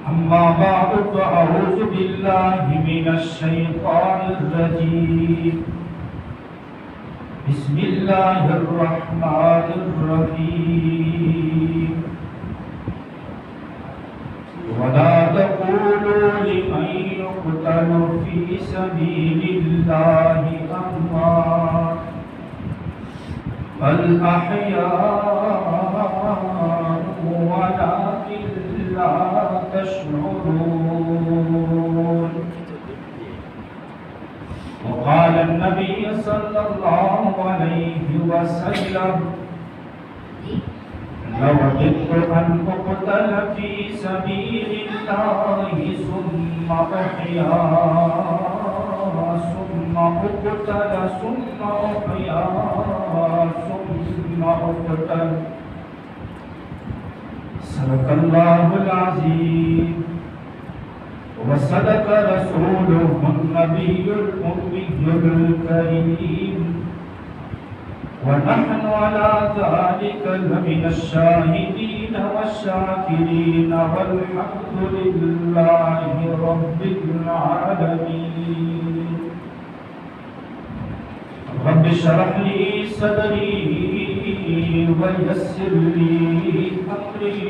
أما بعد فأعوذ بالله من الشيطان الرجيم بسم الله الرحمن الرحيم ولا تقولوا لمن يقتل في سبيل الله أموات بل أحياء ولكن لا تشعرون. وقال النبي صلى الله عليه وسلم لوددت أن أقتل في سبيل الله ثم أحيا ثم أقتل ثم أحيا ثم أقتل. صدق الله العظيم وصدق رسوله النبي الأمي الكريم ونحن على ذلك لمن الشاهدين والشاكرين والحمد لله رب العالمين. رب اشرح لي صدري ويسر لي أمري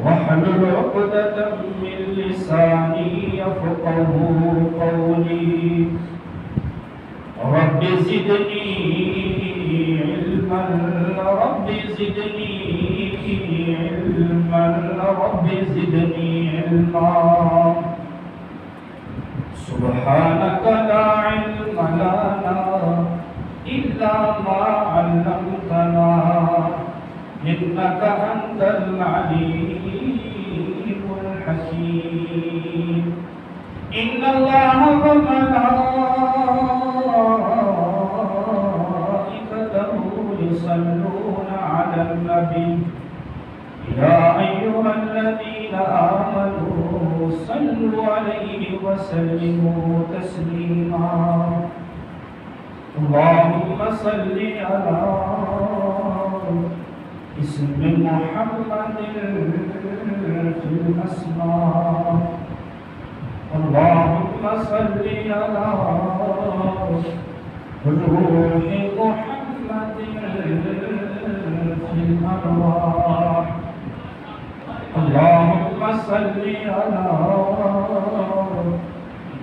واحلل عقدة من لساني يفقهوا قولي. رب زدني علما رب زدني علما رب زدني علما. سبحانك لا علم لنا إلا ما علمتنا إنك أنت العليم الحكيم. إن الله وملائكته يصلون على النبي يا أيها الذين آمنوا صلوا عليه وسلموا تسليما. اللهم صل على اسم محمد في الأسماء. اللهم صل على روح محمد في الأرواح. اللهم صل على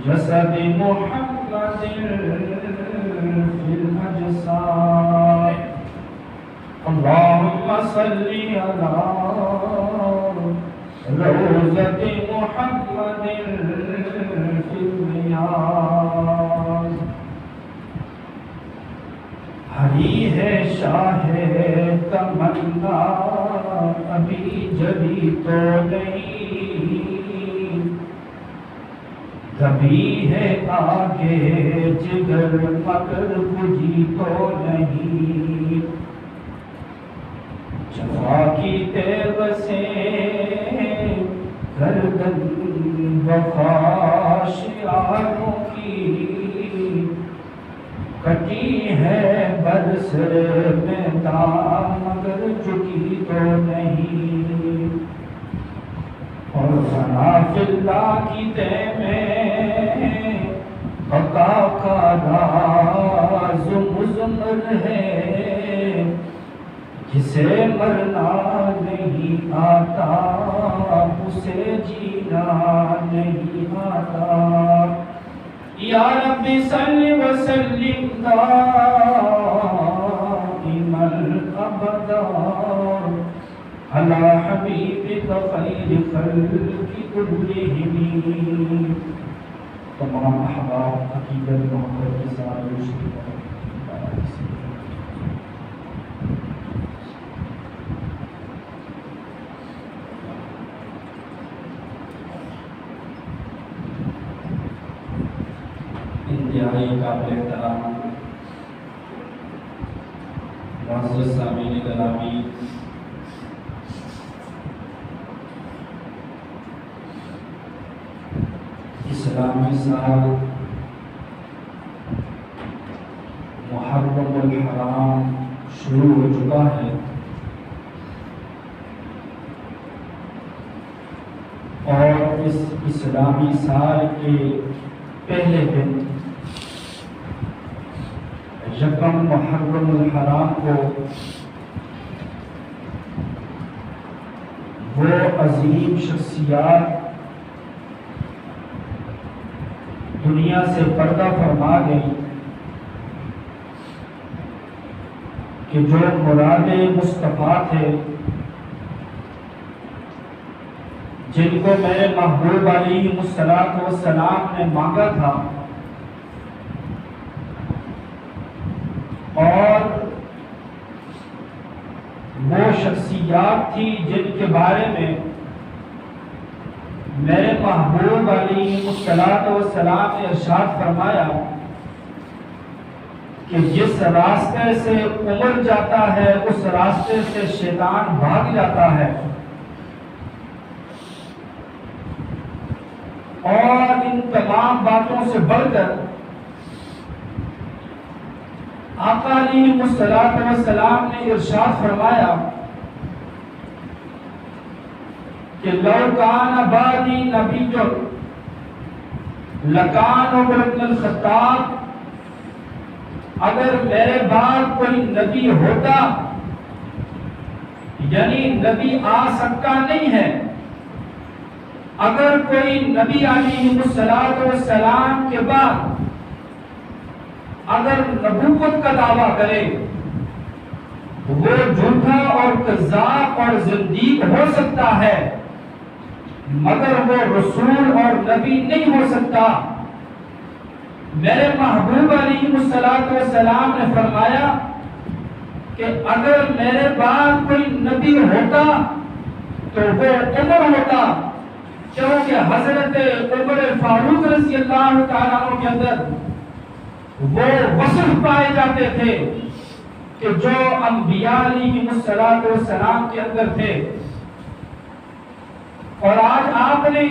جسد محمد في الأجساد. اللهم صل على روضة محمد في الرياض. ہری ہے شاہ تمنا ابھی جبھی تو نہیں، کبھی ہے آگے جگر مگر بجھی تو نہیں. جفا کی تیغ سے گردن وفا شعاروں کی کٹی ہے برس میدان مگر جھکی تو نہیں. اور فنا فی اللہ کی تہ میں بقا کا راز مضمر ہے. جسے مرنا نہیں آتا اسے جینا نہیں آتا. یا رب صل وسلم دائما ابدا علی حبیبک خیر خلق کلہم. تمام احباب عقیدت محبت کے ساتھ انتہائی قابل احترام معزز سامعین گرامی، اسلامی سال محرم الحرام شروع ہو چکا ہے. اور اس اسلامی سال کے پہلے دن یکم محرم الحرام کو وہ عظیم شخصیات دنیا سے پردہ فرما گئی کہ جو مراد مصطفیٰ تھے، جن کو میرے محبوب علیہ السلام نے مانگا تھا، اور وہ شخصیات تھی جن کے بارے میں میرے محبوب علیہ السلام نے ارشاد فرمایا کہ جس راستے سے عمر جاتا ہے اس راستے سے شیطان بھاگ جاتا ہے، اور ان تمام باتوں سے بڑھ کر آقا علیہ السلام نے ارشاد فرمایا کہ لو کان بعدی نبی لکان عمر بن الخطاب، اگر میرے بعد کوئی نبی ہوتا، یعنی نبی آ سکتا نہیں ہے، اگر کوئی نبی علیہ السلام کے بعد اگر نبوت کا دعویٰ کرے، وہ جھوٹا اور کذاب اور زندیق ہو سکتا ہے، مگر وہ رسول اور نبی نہیں ہو سکتا۔ میرے محبوب علیہ السلام نے فرمایا کہ اگر میرے بعد کوئی نبی ہوتا تو وہ عمر ہوتا، کیونکہ حضرت عمر فاروق رضی اللہ تعالیٰ عنہ کے اندر وہ وصف پائے جاتے تھے کہ جو انبیاء علیہ السلام کے اندر تھے۔ اور آج آپ نے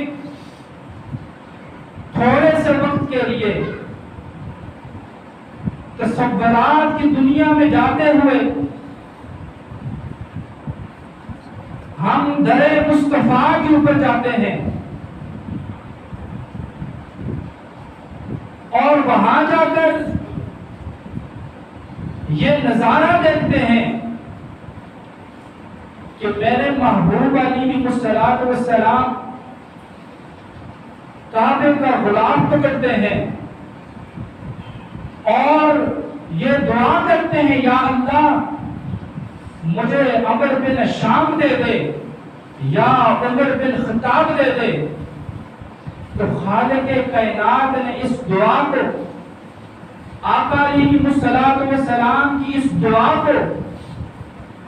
تھوڑے سے وقت کے لیے تصورات کی دنیا میں جاتے ہوئے ہم در مصطفیٰ کے اوپر جاتے ہیں، اور وہاں جا کر یہ نظارہ دیکھتے ہیں کہ میرے محبوب علیہ السلام کعبے کا غلاف پکڑتے ہیں اور یہ دعا کرتے ہیں، یا اللہ مجھے عمر بن شام دے دے یا عمر بن خطاب دے دے۔ تو خالق کائنات نے اس دعا کو، آقا علیہ السلام کی اس دعا کو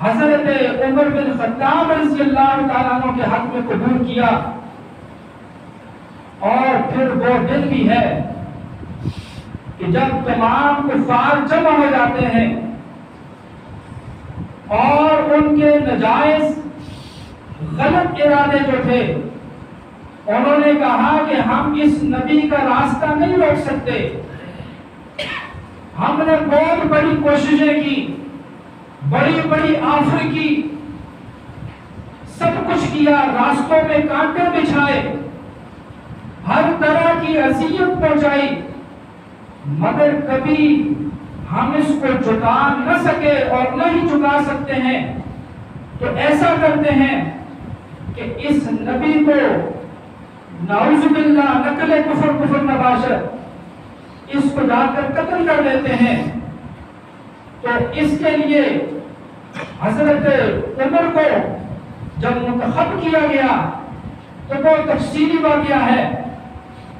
حضرت عمر بن خطاب رضی اللہ تعالیٰ عنہ کے حق میں قبول کیا۔ اور پھر وہ دن بھی ہے کہ جب تمام کفار جمع ہو جاتے ہیں اور ان کے ناجائز غلط ارادے جو تھے، انہوں نے کہا کہ ہم اس نبی کا راستہ نہیں روک سکتے، ہم نے بہت بڑی کوششیں کی، بڑی بڑی آفر کی، سب کچھ کیا، راستوں میں کانٹے بچھائے، ہر طرح کی اذیت پہنچائی، مگر کبھی ہم اس کو جھکا نہ سکے اور نہ ہی جھکا سکتے ہیں۔ تو ایسا کرتے ہیں کہ اس نبی کو نعوذ باللہ نقل کفر نباشر، اس کو جا کر قتل کر دیتے ہیں۔ تو اس کے لیے حضرت عمر کو جب منتخب کیا گیا تو وہ تفصیلی واقعہ ہے،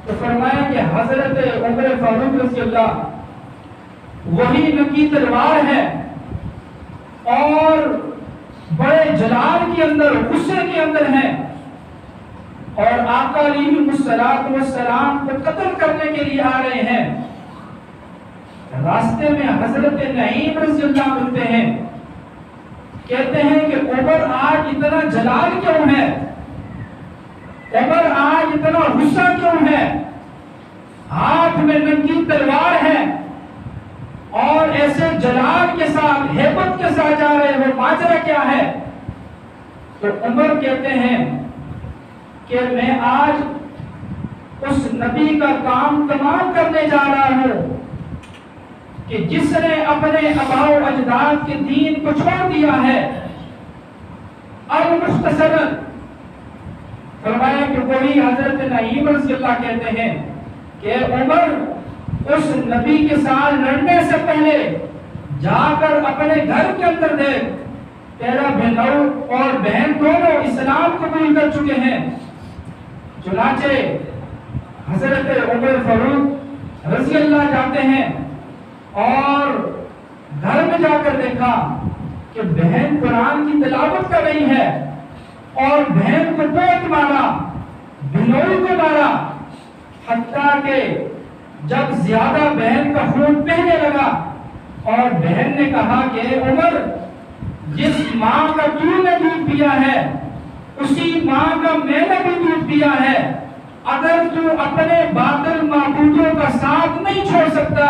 تو فرمایا کہ حضرت عمر فاروق رضی اللہ وہی ننگی تلوار ہے اور بڑے جلال کے اندر، غصے کے اندر ہے، اور آقا علیہ السلام کو قتل کرنے کے لیے آ رہے ہیں۔ راستے میں حضرت نعیم رضی اللہ ملتے ہیں، کہتے ہیں کہ عمر آج اتنا جلال کیوں ہے، عمر آج اتنا غصہ کیوں ہے، ہاتھ میں ننگی تلوار ہے اور ایسے جلال کے ساتھ، ہیبت کے ساتھ جا رہے، وہ ماجرا کیا ہے؟ تو عمر کہتے ہیں کہ میں آج اس نبی کا کام تمام کرنے جا رہا ہوں کہ جس نے اپنے آباء و اجداد کے دین کو چھوڑ دیا ہے۔ اور مختصراً فرمایا کہ وہی حضرت نعیم رضی اللہ کہتے ہیں کہ عمر اس نبی کے ساتھ لڑنے سے پہلے جا کر اپنے گھر کے اندر دیکھ، تیرا بہنوں اور بہن دونوں اسلام قبول کر چکے ہیں۔ چنانچہ حضرت عمر فاروق رضی اللہ جاتے ہیں اور گھر میں جا کر دیکھا کہ بہن قرآن کی تلاوت کر رہی ہے اور بہن کو پیٹ مارا، بھنوئی کو مارا، حتیٰ کہ جب زیادہ بہن کا خون بہنے لگا اور بہن نے کہا کہ عمر، جس ماں کا تو نے دودھ پیا ہے اسی ماں کا میں نے بھی دودھ پیا ہے، اگر تو اپنے باطل معبودوں کا ساتھ نہیں چھوڑ سکتا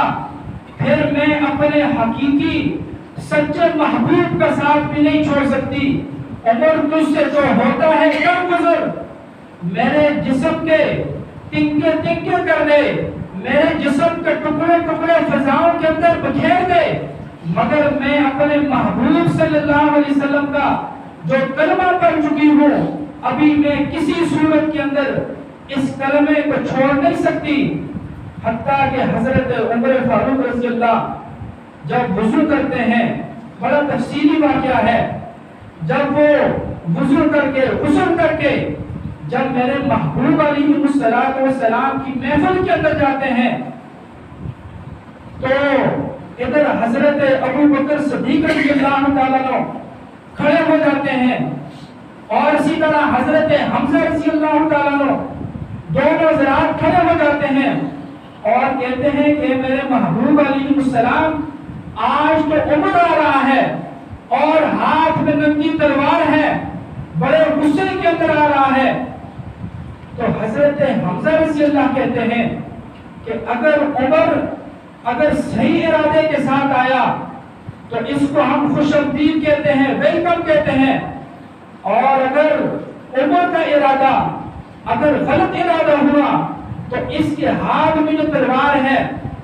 پھر میں اپنے حقیقی سچے محبوب کا ساتھ بھی نہیں چھوڑ سکتی۔ عمر تجھ سے جو ہوتا ہے کر گزر، میرے جسم کے تنکے تنکے کر دے، میرے جسم کے ٹکڑے ٹکڑے فضاؤں کے اندر بکھیر دے، مگر میں اپنے محبوب صلی اللہ علیہ وسلم کا جو کلمہ پڑھ چکی ہوں ابھی میں کسی صورت کے اندر اس کلمے کو چھوڑ نہیں سکتی۔ حتیٰ کہ حضرت عمر فاروق رضی اللہ جب وضو کرتے ہیں، بڑا تفصیلی واقعہ ہے، جب وہ وضو کر کے غسل کر کے جب میرے محبوب علیہ الصلوۃ والسلام کی محفل کے اندر جاتے ہیں تو ادھر حضرت ابو بکر صدیق رضی اللہ تعالیٰ عنہ کھڑے ہو جاتے ہیں اور اسی طرح حضرت حمزہ رضی اللہ تعالیٰ عنہ دونوں حضرات کھڑے ہو جاتے ہیں اور کہتے ہیں کہ میرے محبوب علیہ السلام آج تو عمر آ رہا ہے اور ہاتھ میں ننگی تلوار ہے، بڑے غصے کے اندر آ رہا ہے۔ تو حضرت حمزہ رضی اللہ کہتے ہیں کہ اگر عمر صحیح ارادے کے ساتھ آیا تو اس کو ہم خوش آمدید کہتے ہیں، ویلکم کہتے ہیں، اور اگر عمر کا ارادہ اگر غلط ارادہ ہوا تو اس کے ہاتھ میں جو تلوار ہے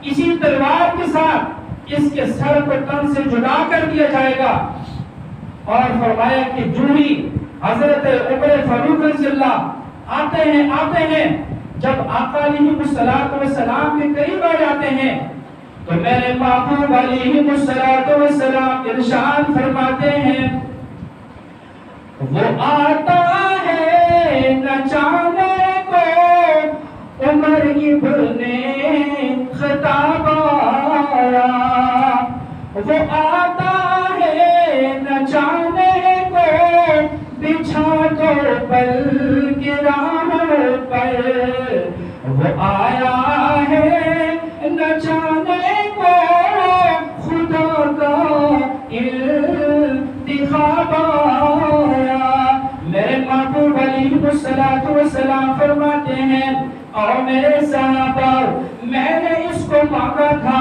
اسی تلوار کے ساتھ اس کے سر کو تن سے جدا کر دیا جائے گا۔ اور فرمایا کہ جو ہی حضرت عمر فاروق رضی اللہ آتے ہیں جب آقا علیہ الصلوۃ والسلام کے قریب آ جاتے ہیں تو میرے محبوب علیہ الصلوۃ والسلام ارشاد فرماتے ہیں، وہ آتا ہے نچانے کو عمر ابن خطاب آیا، وہ آتا ہے نچانے کو بچھا دو پل گرام پر، وہ آیا ہے نچانے کو خدا کا انتخاب آیا۔ میرے محبوب علیہ الصلوۃ والسلام فرماتے ہیں، اور میرے صحابہ میں نے اس کو مانگا تھا،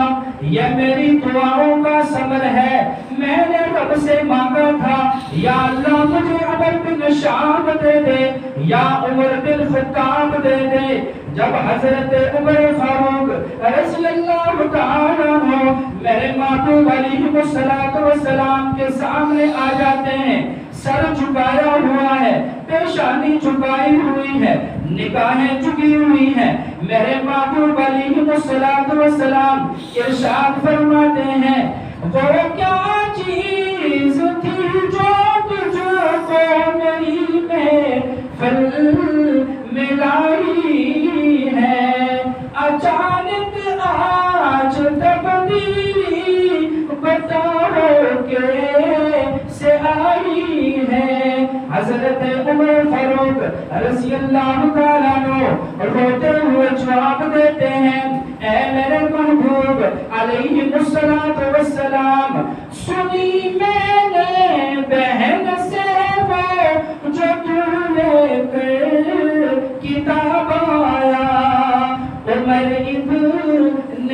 یہ میری دعاؤں کا ثمر ہے، میں نے رب سے مانگا تھا یا اللہ مجھے عمر بن شام دے دے یا عمر بن خطاب دے دے۔ جب حضرت عمر فاروق رضی اللہ تعالیٰ عنہ میرے محبوب علیہ الصلوۃ والسلام کے سامنے آ جاتے ہیں، سر جھکایا ہوا ہے، پیشانی جھکائی ہوئی ہے، نگاہیں جھکی ہوئی ہیں، میرے محبوب علیہ الصلوۃ والسلام ارشاد فرماتے ہیں، وہ کیا چیز تھی جو تجھ کو میری محفل میں لائی ہے، اچانک آج تبدیلی بتاؤ کیسے آئی ہے۔ حضرت عمر فاروق رضی اللہ تعالیٰ عنہ روتے ہوئے جواب دیتے ہیں، اے میرے محبوب علیہ الصلوۃ والسلام، سنی میں نے بہن سے وہ جو تو لے کر کتاب آیا، عمر ابن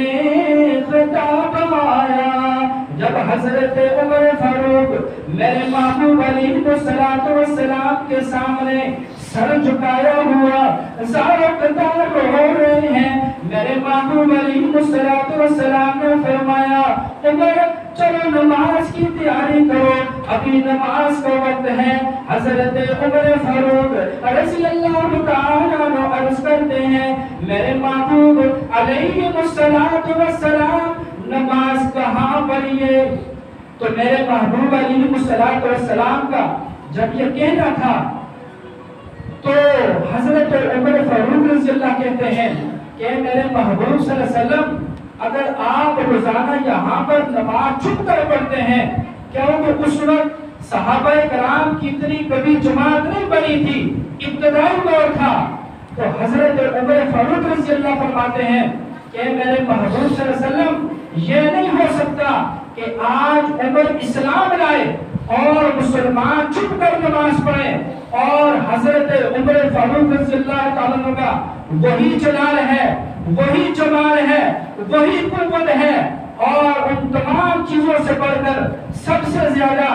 خطاب آیا۔ جب حضرت عمر فاروق میرے محبوب علیہ السلام کے سامنے سر جھکایا ہوا زاروقدار رو رہے ہیں. میرے محبوب علیہ السلام نے فرمایا عمر چلو نماز کی تیاری کرو, ابھی نماز کا وقت ہے. حضرت عمر فاروق رضی اللہ تعالیٰ عنہ عرض کرتے ہیں میرے محبوب علیہ السلام نماز کہاں پڑھیے؟ تو میرے محبوب علیہ السلام کا جب یہ کہنا تھا تو حضرت عمر فاروق رضی اللہ کہتے ہیں کہ میرے محبوب صلی اللہ علیہ وسلم اگر آپ روزانہ یہاں پر نماز چھپ کر پڑھتے ہیں, کیونکہ اس وقت صحابہ کرام کی اتنی کبھی جماعت نہیں بنی تھی, ابتدائی دور تھا, تو حضرت عمر فاروق رضی اللہ فرماتے ہیں کہ میرے محبوب صلی اللہ علیہ وسلم یہ نہیں ہو سکتا کہ آج عمر اسلام لائے اور مسلمان چھپ کر نماز پڑھیں, اور حضرت عمر فاروق رضی اللہ تعالیٰ عنہ کا وہی جلال ہے, وہی جمال ہے, وہی قوت ہے, اور ان تمام چیزوں سے بڑھ کر سب سے زیادہ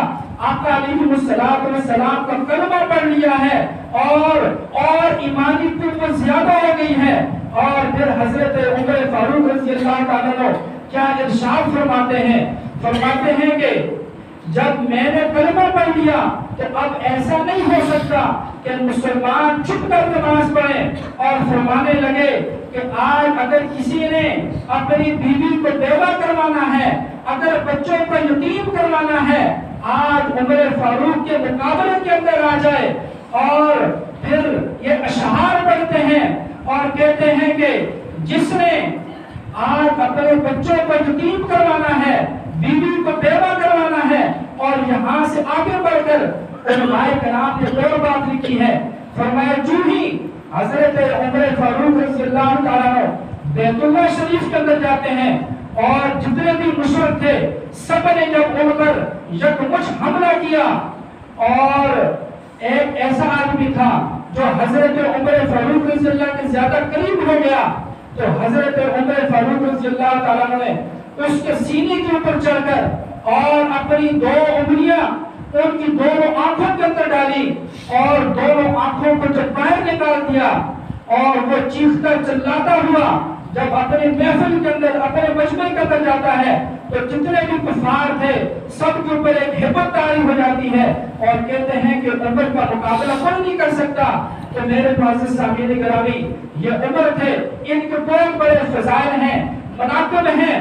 آقا علیہ السلام کا کلمہ پڑھ لیا ہے, اور ایمانی قوت زیادہ ہو گئی ہے. اور پھر حضرت عمر فاروق رضی اللہ تعالیٰ عنہ کیا ارشاد فرماتے ہیں کہ جب میں نے کلمہ پڑھ لیا تو اب ایسا نہیں ہو سکتا کہ مسلمان چھپ کر نماز پڑھیں, اور فرمانے لگے کہ آج اگر کسی نے اپنی بیوی کو بیوہ کروانا ہے, اگر بچوں کو یتیم کروانا ہے, آج عمر فاروق کے مقابلے کے اندر آ جائے. اور پھر یہ اشعار پڑھتے ہیں اور کہتے ہیں کہ جس نے آج اپنے بچوں کو یتیم کروانا ہے, بیوی کو بیوہ کروانا ہے, اور یہاں سے آگے بڑھ کر علماء کرام نے دو بات لکھی ہے. فرمایا جو ہی حضرت عمر فاروق رضی اللہ تعالیٰ عنہ بیت اللہ شریف کے اندر جاتے ہیں, اور جتنے بھی مشرک تھے سب نے جب ان پر یکمچ حملہ کیا, اور ایک ایسا آدمی تھا جو حضرت عمر فاروق رضی اللہ کے زیادہ قریب ہو گیا, تو حضرت عمر فاروق رضی اللہ تعالیٰ عنہ نے اس کے سینے کے اوپر چڑھ کر اور اپنی دو انگلیاں ان کی دونوں آنکھوں کے اندر ڈالی, اور دونوں آنکھوں کو جب باہر نکال دیا, اور وہ چیختا چلاتا ہوا جب اپنے محفل کے اندر اپنے مجمع کے اندر جاتا ہے تو جتنے بھی کفار تھے سب کے اوپر ایک ہیبت طاری ہو جاتی ہے, اور کہتے ہیں کہ عمر کا مقابلہ کوئی نہیں کر سکتا. تو میرے معزز سامعین گرامی, یہ عمر تھے, ان کے بہت بڑے فضائل ہیں, مناقب ہیں,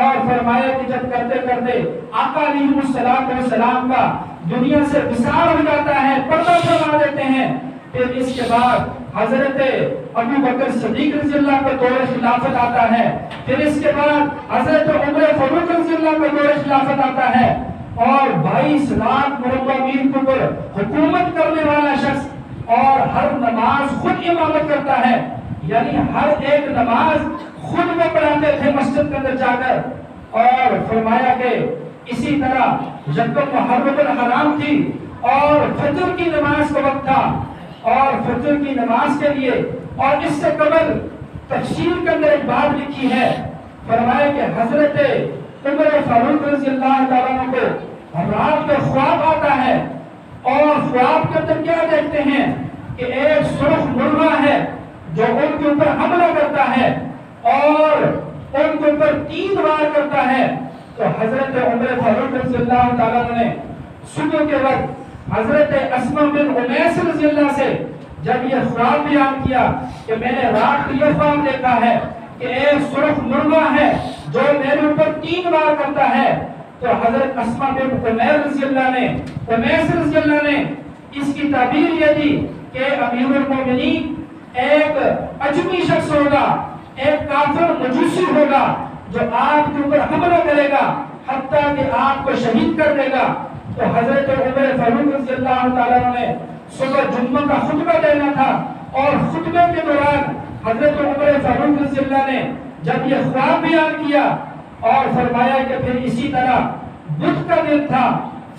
اور فرمایا کہ جب کرتے کرتے آقا علیہ السلام کا دنیا سے وصال ہو جاتا ہے, پردہ فرما دیتے ہیں. پھر اس کے بعد حضرت ابو بکر صدیق رضی اللہ کا دور خلافت آتا ہے. پھر اس کے بعد حضرت عمر فاروق رضی اللہ کا دور خلافت آتا ہے, اور 22 لاکھ مربع میل کے اوپر حکومت کرنے والا شخص, اور ہر نماز خود امامت کرتا ہے, یعنی ہر ایک نماز خود وہ پڑھاتے تھے مسجد کے اندر جا کر. اور فرمایا کہ اسی طرح جب محرم الحرام تھی اور فجر کی نماز کا وقت تھا, اور فجر کی نماز کے لیے, اور اس سے قبل تفسیر کے اندر ایک بات لکھی ہے, فرمایا کہ حضرت عمر فاروق رضی اللہ تعالیٰ عنہ کو رات میں خواب آتا ہے, اور خواب کے اندر کیا دیکھتے ہیں کہ ایک سرخ مرغا ہے جو ان کے اوپر حملہ کرتا ہے اور ان کے اوپر 3 وار کرتا ہے. تو حضرت عمر فاروق رضی اللہ تعالیٰ عنہ نے صبح کے وقت حضرت اسماء بن امیس رضی اللہ سے جب یہ خواب بیان کیا کہ میں نے رات کو یہ خواب دیکھا ہے کہ ایک سرخ مرغا ہے جو میرے اوپر 3 وار کرتا ہے, تو حضرت اسماء بن امیس رضی اللہ نے اس کی تعبیر یہ دی کہ امیر المومنین ایک اجمی شخص ہوگا, ایک کافر مجوسی ہوگا جو آپ کے اوپر حملہ کرے گا حتیٰ کہ آپ کو شہید کر دے گا. تو حضرت عمر فاروق رضی اللہ تعالیٰ نے صبح جمعہ کا خطبہ دینا تھا, اور خطبے کے دوران حضرت عمر فاروق رضی اللہ نے جب یہ خواب بیان کیا اور فرمایا کہ پھر اسی طرح بدھ کا دن تھا,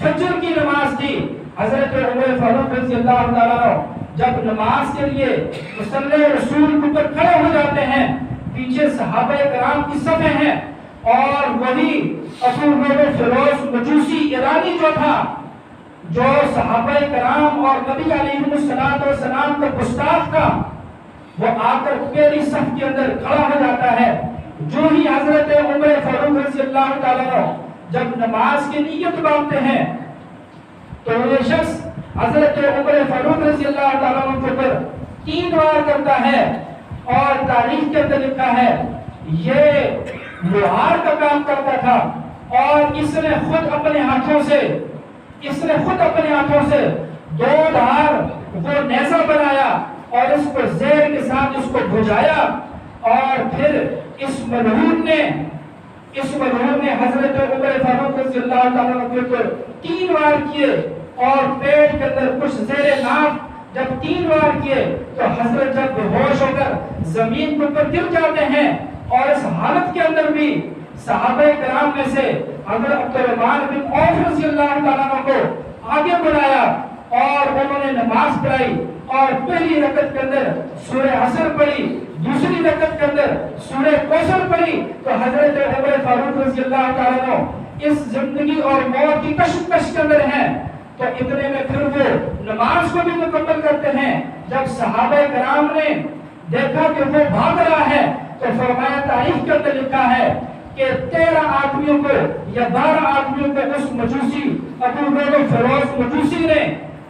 فجر کی نماز تھی, حضرت عمر فاروق رضی اللہ تعالیٰ جب نماز کے لیے مصلی رسول کے اوپر کھڑے ہو جاتے ہیں, پیچھے صحابہ کرام کی صفیں ہیں, اور وہی ابو فیروز مجوسی ایرانی جو تھا جو صحابہ کرام اور نبی علیہ السلام کا گستاخ تھا وہ آ کر پہلی صف کے اندر کھڑا ہو جاتا ہے۔ جو ہی حضرت عمر فاروق رضی اللہ تعالیٰ عنہ جب نماز کی نیت باندھتے ہیں تو یہ شخص حضرت عمر فاروق رضی اللہ تعالیٰ عنہ کے اوپر 3 بار کرتا ہے، اور تاریخ کے اندر لکھا ہے یہ لوہار کا کام کرتا تھا، اور اس نے خود اپنے ہاتھوں سے 2 دھار وہ نیزہ بنایا اور اس کو زہر کے ساتھ اس کو بھجایا، اور پھر اس ملعون نے حضرت عمر فاروق رضی اللہ تعالیٰ عنہ کے اوپر 3 بار کیے، اور پیٹ کے اندر کچھ زیر ناف جب 3 بار کیے تو حضرت جب بے ہوش ہو کر زمین کے اوپر گر جاتے ہیں، اور اس حالت کے اندر بھی صحابہ کرام میں سے حضرت عبدالرحمن بن عوف رضی اللہ تعالیٰ عنہ کو آگے بلایا، اور انہوں نے نماز پڑھائی، اور پہلی رکعت کے اندر سورہ عصر پڑھی، دوسری رکعت کے اندر سورہ کوثر پڑھی، تو حضرت عمر فاروق رضی اللہ تعالیٰ عنہ اس زندگی اور موت کی کشمکش کے اندر ہیں، تو اتنے میں پھر وہ نماز کو بھی مکمل کرتے ہیں۔ جب صحابہ کرام نے دیکھا کہ وہ بھاگ رہا ہے تو فرمایا تاریخ کے اندر لکھا ہے کہ 13 آدمیوں کو یا 12 آدمیوں کو اس مجوسی ابو لؤلؤ فیروز مجوسی نے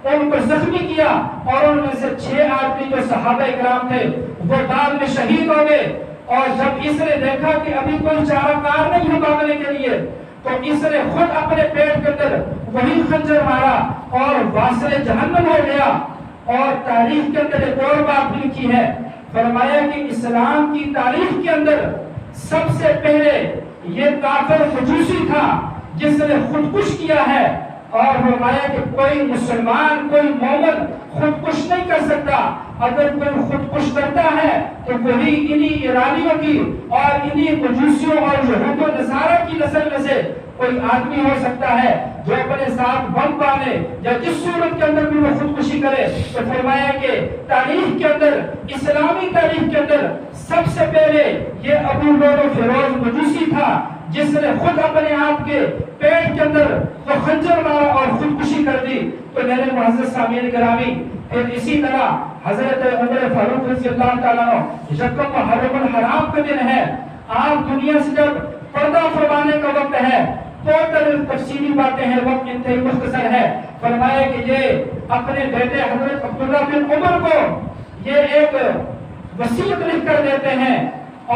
ان کو زخمی کیا، اور ان میں سے 6 آدمی جو صحابہ کرام تھے وہ بعد میں شہید ہو گئے۔ اور جب اس نے دیکھا کہ ابھی کوئی چارہ کار نہیں ہے بھاگنے کے لیے، تو اس نے خود اپنے پیٹ کے اندر وہی خنجر مارا اور واصل جہنم ہو گیا۔ اور تاریخ کے اندر ایک اور بات بھی لکھی ہے، فرمایا کہ اسلام کی تاریخ کے اندر سب سے پہلے یہ کافر مجوسی تھا جس نے خودکش کیا ہے، اور فرمایا کہ کوئی مسلمان کوئی مومن خودکش نہیں کر سکتا، اگر کوئی خودکش کرتا ہے تو وہی انہی ایرانیوں کی اور انہی مجوسیوں اور یہود و نصارہ کی نسل میں سے کوئی آدمی ہو سکتا ہے جو اپنے ساتھ بم باندھے یا جس صورت کے اندر بھی وہ خودکشی کرے۔ تو فرمایا کہ تاریخ کے اندر، اسلامی تاریخ کے اندر سب سے پہلے یہ ابو لؤلؤ فیروز مجوسی تھا جس نے خود اپنے آپ کے پیٹ کے اندر وہ خنجر مارا اور خودکشی کر دی۔ تو میرے معزز سامعین گرامی، پھر اسی طرح حضرت عمر فاروق رضی اللہ تعالیٰ عنہ یکم محرم الحرام کا دن ہے، آپ دنیا سے جب پردہ فرمانے کا وقت ہے، ٹوٹل تفصیلی باتیں ہیں، وقت انتہائی مختصر ہے، فرمایا کہ یہ اپنے بیٹے حضرت عبداللہ بن عمر کو یہ ایک وصیت لکھ کر دیتے ہیں،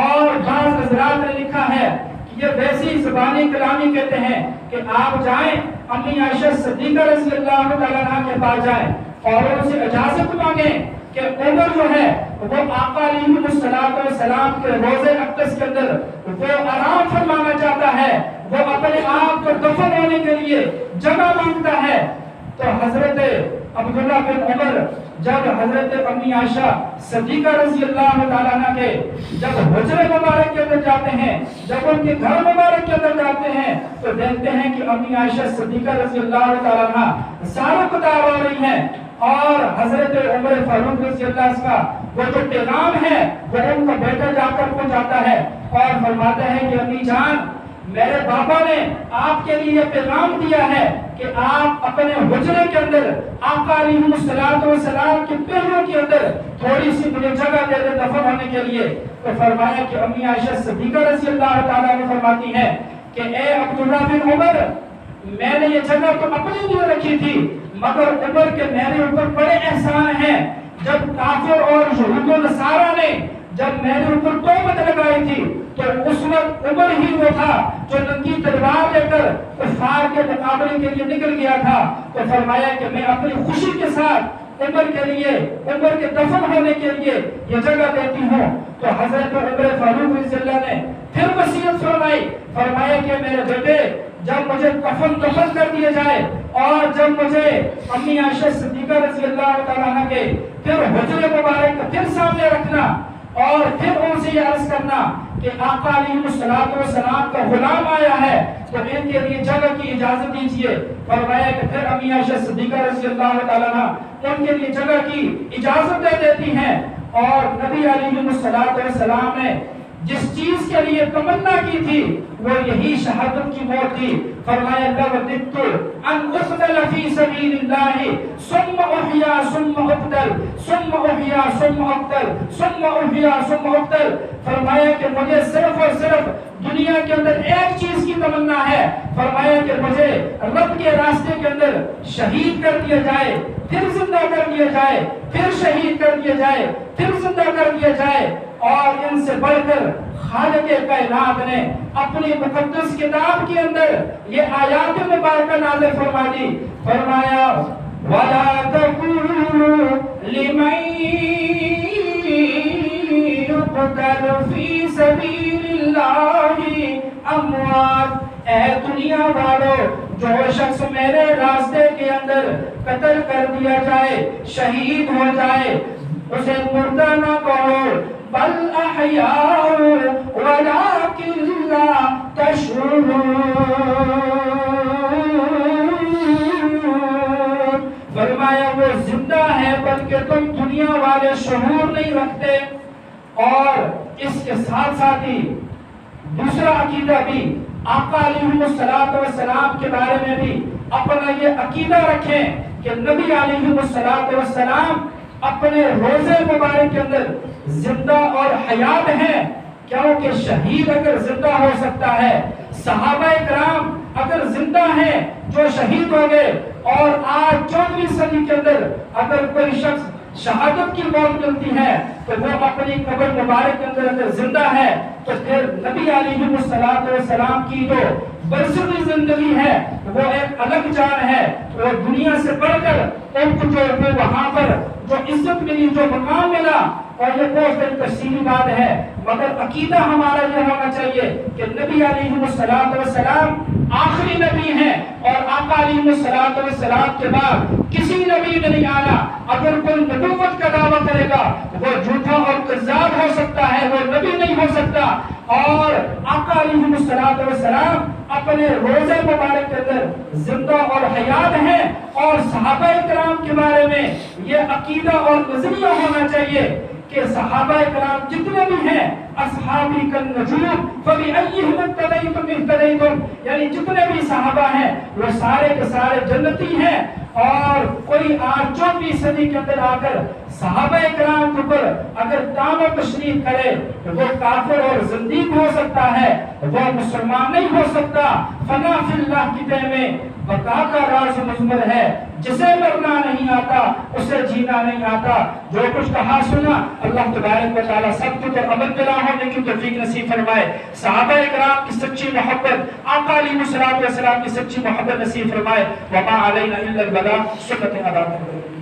اور بعض حضرات نے لکھا ہے کہ یہ ویسی زبانی کلامی کہتے ہیں کہ آپ جائیں امی عائشہ صدیقہ رضی اللہ تعالیٰ عنہ کے پاس جائیں اور ان سے اجازت مانگیں کہ عمر جو ہے وہ آقا علیہ السلام کے روضہ اقدس کے اندر وہ آرام فرمانا چاہتا ہے، وہ اپنے آپ کو دفن ہونے کے لیے جگہ مانگتا ہے۔ تو حضرت عبداللہ بن عمر جب حضرت امی عائشہ صدیقہ رضی اللہ تعالیٰ عنہ کے جب حجرے مبارک کے اندر جاتے ہیں، جب ان کے گھر مبارک کے اندر جاتے ہیں تو دیکھتے ہیں کہ امی عائشہ صدیقہ رضی اللہ تعالیٰ عنہ سارا کتاب ہو رہی ہیں، اور حضرت عمر فاروق رضی اللہ کا وہ جو پیغام ہے وہ ان کا بیٹا جا کر پہنچاتا ہے اور فرماتا ہے کہ امی جان، میرے بابا نے آپ کے لیے پیغام دیا ہے کہ آپ اپنے حجرے کے اندر آقا علیہ السلام کے پہلوں کے اندر تھوڑی سی مجھے جگہ دے دیں دفن ہونے کے لیے۔ تو فرمایا کہ امی عائشہ صدیقہ رضی اللہ تعالیٰ عنہ فرماتی ہے کہ اے عبداللہ بن عمر، میں نے یہ جگہ تو اپنے لیے رکھی تھی، مگر عمر کے میرے اوپر بڑے احسان ہیں، جب کافر اور یہود و نصارہ نے جب میرے اوپر تہمت لگائی تھی تو اس وقت عمر ہی وہ تھا جو ننگی تلوار لے کر کفار کے مقابلے کے لیے نکل گیا تھا۔ تو فرمایا کہ میں اپنی خوشی کے ساتھ عمر کے لیے، عمر کے دفن ہونے کے لیے یہ جگہ دیتی ہوں۔ تو حضرت عمر فاروق رضی اللہ نے پھر وصیت فرمائی، فرمایا کہ میرے بیٹے، جب مجھے دفن کر دیا جائے اور جب مجھے امی عائشہ صدیقہ رضی اللہ تعالیٰ عنہ کے پھر حجرے مبارک کا پھر سامنے رکھنا اور پھر ان سے یہ عرض کرنا کہ آقا علیہ السلام کا غلام آیا ہے تو ان کے لیے جگہ کی اجازت دیجیے۔ فرمایا کہ پھر امی عائشہ صدیقہ رضی اللہ تعالیٰ عنہ ان کے لیے جگہ کی اجازت دے دیتی ہیں، اور نبی علیہ السلام نے جس چیز کے لیے تمنا کی تھی وہ یہی شہادت کی موت تھی. فرمایا لَوَدِدتُّ أَنْ أُقْتَلَ فِي سَبِيلِ اللَّهِ ثُمَّ أُحْيَا ثُمَّ أُقْتَلْ ثُمَّ أُحْيَا ثُمَّ أُقْتَلْ ثُمَّ أُحْيَا ثُمَّ أُقْتَلْ. فرمایا کہ مجھے صرف اور صرف دنیا کے اندر ایک چیز کی تمنا ہے. فرمایا کہ مجھے رب کے راستے کے اندر شہید کر دیا جائے, پھر زندہ کر دیا جائے, پھر شہید کر دیا جائے, پھر زندہ کر دیا جائے. اور ان سے بڑھ کر خالق کائنات نے اپنی مقدس کتاب کے اندر یہ آیات مبارکہ نازل فرما دی. فرمایا وَلَا تَقُولُوا لِمَن يُقْتَلُ فِي سَبِيلِ اللَّهِ أَمْوَاتٌ. اے دنیا والو, جو شخص میرے راستے کے اندر قتل کر دیا جائے, شہید ہو جائے, اسے مردہ نہ کہو, بل احیاء ولکن لا تشعرون. فرمایا وہ زندہ ہے بلکہ تم دنیا والے شعور نہیں رکھتے. اور اس کے ساتھ ساتھ ہی دوسرا عقیدہ بھی آقا علیہ السلام کے بارے میں بھی اپنا یہ عقیدہ رکھیں کہ نبی علیہ السلام اپنے روزے مبارک کے اندر زندہ اور حیات ہیں, کیونکہ شہید اگر زندہ ہو سکتا ہے, صحابہ کرام اگر زندہ ہیں جو شہید ہو گئے, اور آج 14ویں صدی کے اندر اگر کوئی شخص شہادت کی موت ملتی ہے تو وہ اپنی قبر مبارک کے اندر اگر زندہ ہے تو پھر نبی علیہ السلام کی جو برزخی زندگی ہے وہ ایک الگ جان ہے. وہ دنیا سے بڑھ کر ان کو جو وہاں پر جو عزت ملی, جو مقام ملا, اور یہ بہت بڑی تفصیلی بات ہے, مگر عقیدہ ہمارا یہ ہونا چاہیے کہ نبی علیہ السلام آخری نبی ہیں, اور آقا علیہ السلام کے بعد کسی نبی نے نہیں آنا. اگر کوئی نبوت کا دعویٰ کرے گا وہ جھوٹا اور کذاب ہو سکتا ہے, وہ نبی نہیں ہو سکتا. اور آقا علیہ السلام اپنے روزے مبارک کے اندر زندہ اور حیات ہیں, اور صحابہ کرام کے بارے میں یہ عقیدہ اور نظریہ ہونا چاہیے کہ صحابہ کرام جتنے بھی ہیں اصحابی کالنجوم فبأیہم اقتدیتم اہتدیتم, یعنی جتنے بھی صحابہ ہیں وہ سارے کے سارے جنتی ہیں. اور کوئی آج 14ویں صدی کے اندر آ کر صحابہ کرام کے اوپر اگر دام و تشریح کرے تو وہ کافر اور زندیق ہو سکتا ہے, وہ مسلمان نہیں ہو سکتا. فنا فی اللہ کی دہ میں بقا کا راز مضمر ہے, جسے مرنا نہیں آتا اسے جینا نہیں آتا. جو کچھ کہا سنا اللہ تبارک و تعالی سب کو عمل میں لا ہونے کی توفیق نصیب فرمائے. صحابہ کرام کی سچی محبت, آقا علیہ السلام کی سچی محبت نصیب فرمائے. وما علینا الا البلاغ. سنت ادا کریں.